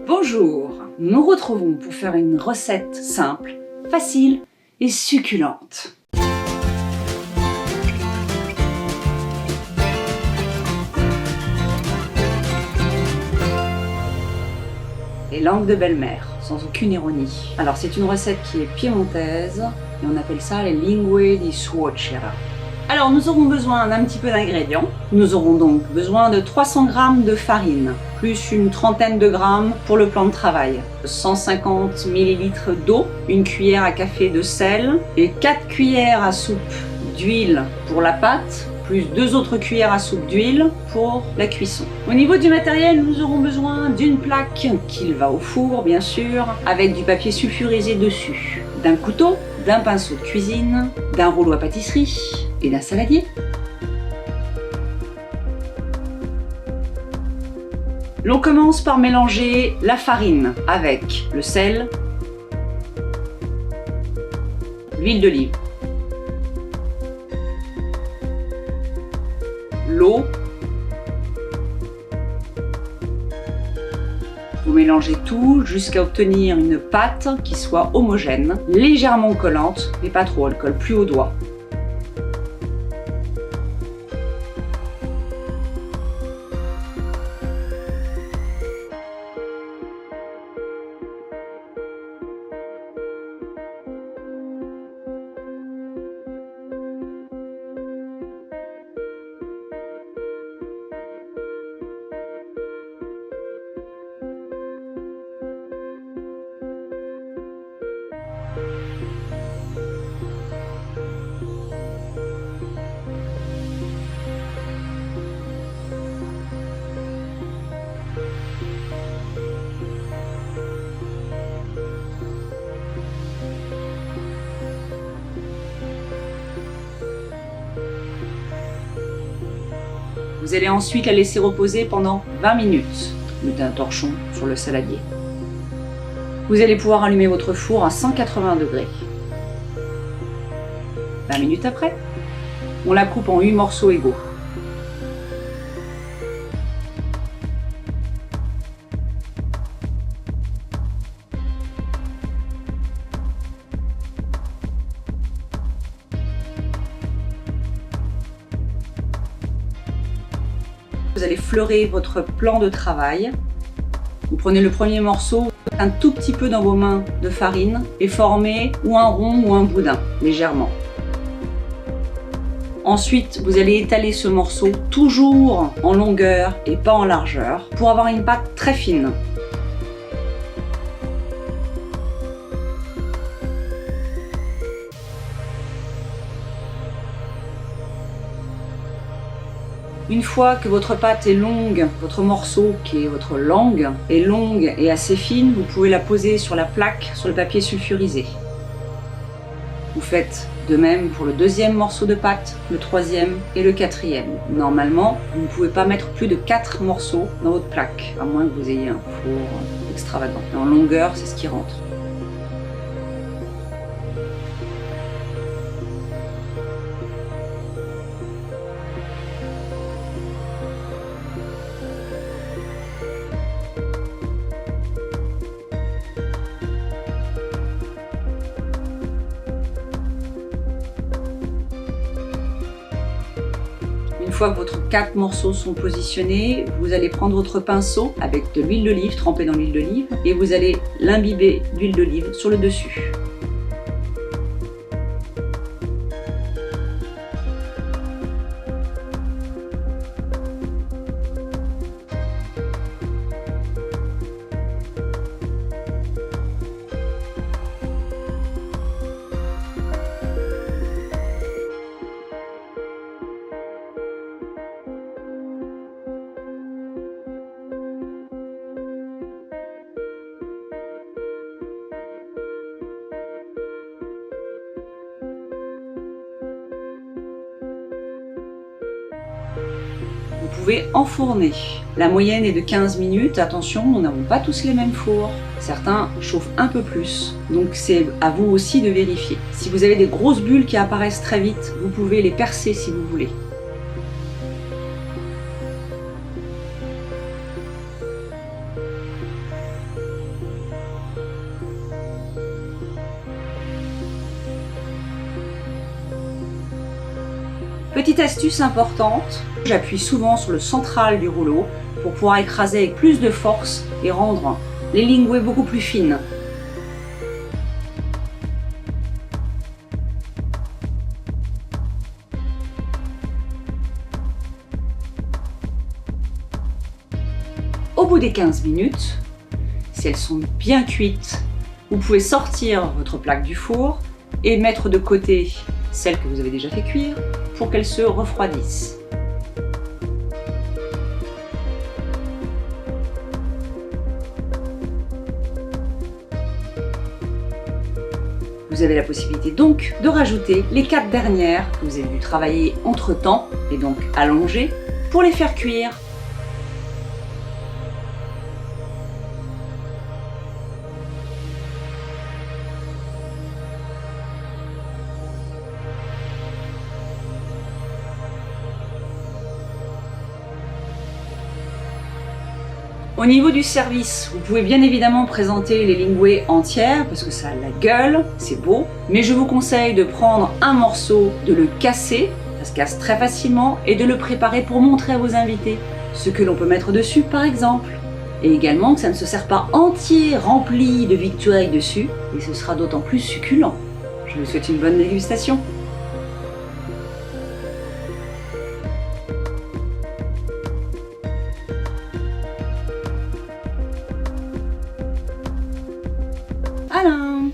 Bonjour, nous nous retrouvons pour faire une recette simple, facile et succulente. Les langues de belle-mère, sans aucune ironie. Alors c'est une recette qui est piémontaise et on appelle ça les lingue di suocera. Alors nous aurons besoin d'un petit peu d'ingrédients. Nous aurons donc besoin de 300 g de farine, plus une trentaine de grammes pour le plan de travail, 150 ml d'eau, une cuillère à café de sel et 4 cuillères à soupe d'huile pour la pâte, plus 2 autres cuillères à soupe d'huile pour la cuisson. Au niveau du matériel, nous aurons besoin d'une plaque qui va au four bien sûr, avec du papier sulfurisé dessus, d'un couteau, d'un pinceau de cuisine, d'un rouleau à pâtisserie et d'un saladier. L'on commence par mélanger la farine avec le sel, l'huile d'olive, l'eau. Vous mélangez tout jusqu'à obtenir une pâte qui soit homogène, légèrement collante, mais pas trop, elle colle plus aux doigts. Vous allez ensuite la laisser reposer pendant 20 minutes. Mettez un torchon sur le saladier. Vous allez pouvoir allumer votre four à 180 degrés. 20 minutes après, on la coupe en 8 morceaux égaux. Vous allez fleurer votre plan de travail. Vous prenez le premier morceau, un tout petit peu dans vos mains de farine et formez ou un rond ou un boudin, légèrement. Ensuite, vous allez étaler ce morceau toujours en longueur et pas en largeur pour avoir une pâte très fine. Une fois que votre pâte est longue, votre morceau qui est votre langue est longue et assez fine, vous pouvez la poser sur la plaque, sur le papier sulfurisé. Vous faites de même pour le deuxième morceau de pâte, le troisième et le quatrième. Normalement, vous ne pouvez pas mettre plus de 4 morceaux dans votre plaque, à moins que vous ayez un four extravagant. En longueur, c'est ce qui rentre. Une fois que votre 4 morceaux sont positionnés, vous allez prendre votre pinceau avec de l'huile d'olive trempée dans l'huile d'olive et vous allez l'imbiber d'huile d'olive sur le dessus. Vous pouvez enfourner. La moyenne est de 15 minutes. Attention, nous n'avons pas tous les mêmes fours. Certains chauffent un peu plus. Donc c'est à vous aussi de vérifier. Si vous avez des grosses bulles qui apparaissent très vite, vous pouvez les percer si vous voulez. Petite astuce importante, j'appuie souvent sur le central du rouleau pour pouvoir écraser avec plus de force et rendre les linguées beaucoup plus fines. Au bout des 15 minutes, si elles sont bien cuites, vous pouvez sortir votre plaque du four et mettre de côté celle que vous avez déjà fait cuire pour qu'elles se refroidissent. Vous avez la possibilité donc de rajouter les 4 dernières que vous avez dû travailler entre temps et donc allonger pour les faire cuire. Au niveau du service, vous pouvez bien évidemment présenter les linguées entières parce que ça a la gueule, c'est beau. Mais je vous conseille de prendre un morceau, de le casser, ça se casse très facilement, et de le préparer pour montrer à vos invités ce que l'on peut mettre dessus par exemple. Et également que ça ne se sert pas entier rempli de victuailles dessus, et ce sera d'autant plus succulent. Je vous souhaite une bonne dégustation. Alain.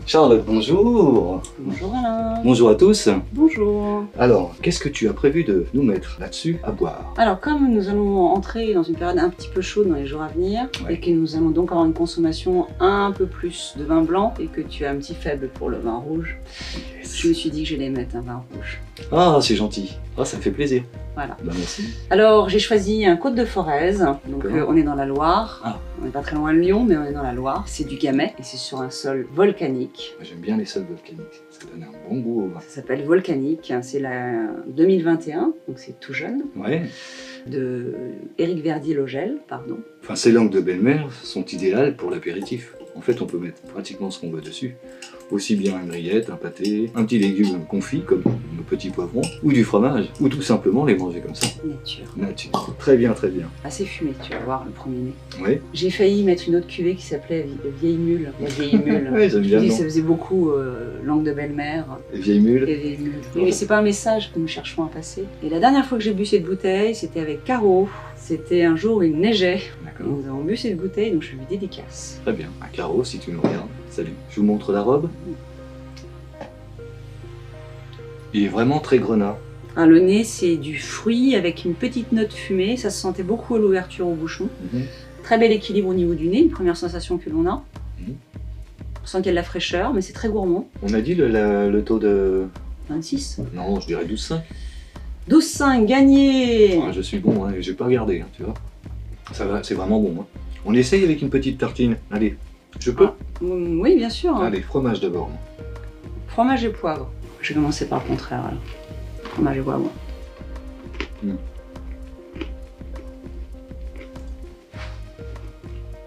Charles, bonjour. Bonjour Alain. Bonjour à tous. Bonjour. Alors, qu'est-ce que tu as prévu de nous mettre là-dessus à boire? Alors, comme nous allons entrer dans une période un petit peu chaude dans les jours à venir, Ouais. et que nous allons donc avoir une consommation un peu plus de vin blanc, et que tu as un petit faible pour le vin rouge, je me suis dit que j'allais mettre un vin rouge. Ah, c'est gentil. Ah, ça me fait plaisir. Voilà. Bah, merci. Alors, j'ai choisi un Côte de Forez, donc D'accord. on est dans la Loire. Ah. On n'est pas très loin de Lyon, mais on est dans la Loire. C'est du Gamay, et c'est sur un sol volcanique. J'aime bien les sols volcaniques. Ça donne un bon goût au vin. Ça s'appelle Volcanique, c'est la 2021, donc c'est tout jeune, Ouais. de Éric Verdier-Logel, pardon. Enfin, ces langues de belle-mère sont idéales pour l'apéritif. En fait, on peut mettre pratiquement ce qu'on veut dessus. Aussi bien une grillette, un pâté, un petit légume confit comme nos petits poivrons, ou du fromage, ou tout simplement les manger comme ça. Nature. Nature. Très bien, très bien. Assez fumé, tu vas voir le premier nez. Oui. J'ai failli mettre une autre cuvée qui s'appelait Vieille Mule. La Vieille Mule. Ouais, j'aime Je bien me dis le que ça nom. faisait beaucoup langue de belle-mère Les vieilles mules. et Vieille Mule. Oui, mais c'est pas un message que nous cherchons à passer. Et la dernière fois que j'ai bu cette bouteille, c'était avec Caro. C'était un jour où il neigeait. D'accord. Nous avons bu cette bouteille, donc je lui dédicace. Très bien. À Caro, si tu nous regardes. Salut. Je vous montre la robe. Il est vraiment très grenat. Ah, le nez, c'est du fruit avec une petite note fumée. Ça se sentait beaucoup à l'ouverture au bouchon. Très bel équilibre au niveau du nez, une première sensation que l'on a. Mhm. On sent qu'il y a de la fraîcheur, mais c'est très gourmand. On a dit le taux de... 26. Non, je dirais 12,5. 12,5 gagné. Ah, je suis bon, hein, j'ai pas regardé, hein, tu vois. Ça va, c'est vraiment bon. Hein. On essaye avec une petite tartine. Allez, je peux? Oui, bien sûr. Allez, fromage d'abord. Fromage et poivre. Je vais commencer par le contraire. Alors. Fromage et poivre.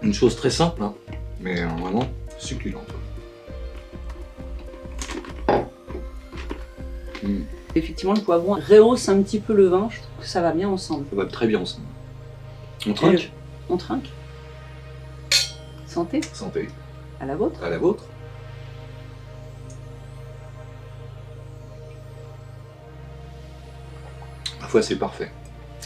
Une chose très simple, hein, mais vraiment succulente. Effectivement, le poivron rehausse un petit peu le vin. Je trouve que ça va bien ensemble. Ça va très bien ensemble. On trinque? On trinque. Santé. Santé. À la vôtre. À la vôtre. Ma foi, c'est parfait.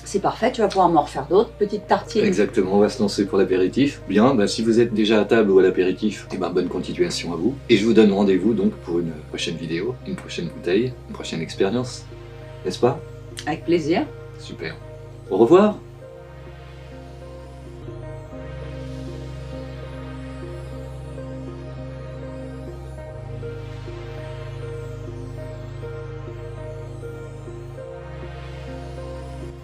C'est parfait, tu vas pouvoir m'en refaire d'autres. Petite tartine. Exactement, on va se lancer pour l'apéritif. Bien, bah, si vous êtes déjà à table ou à l'apéritif, eh ben, bonne continuation à vous. Et je vous donne rendez-vous donc pour une prochaine vidéo, une prochaine bouteille, une prochaine expérience. N'est-ce pas? Avec plaisir. Super. Au revoir.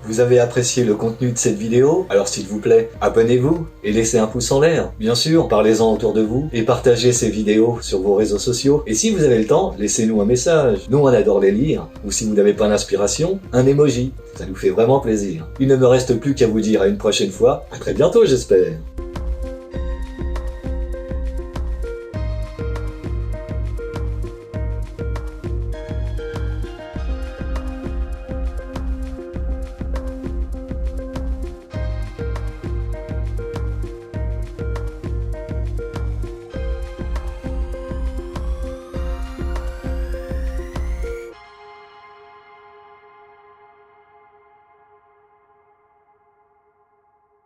Vous avez apprécié le contenu de cette vidéo? Alors s'il vous plaît, abonnez-vous et laissez un pouce en l'air. Bien sûr, parlez-en autour de vous et partagez ces vidéos sur vos réseaux sociaux. Et si vous avez le temps, laissez-nous un message. Nous, on adore les lire. Ou si vous n'avez pas d'inspiration, un emoji. Ça nous fait vraiment plaisir. Il ne me reste plus qu'à vous dire à une prochaine fois. À très bientôt, j'espère.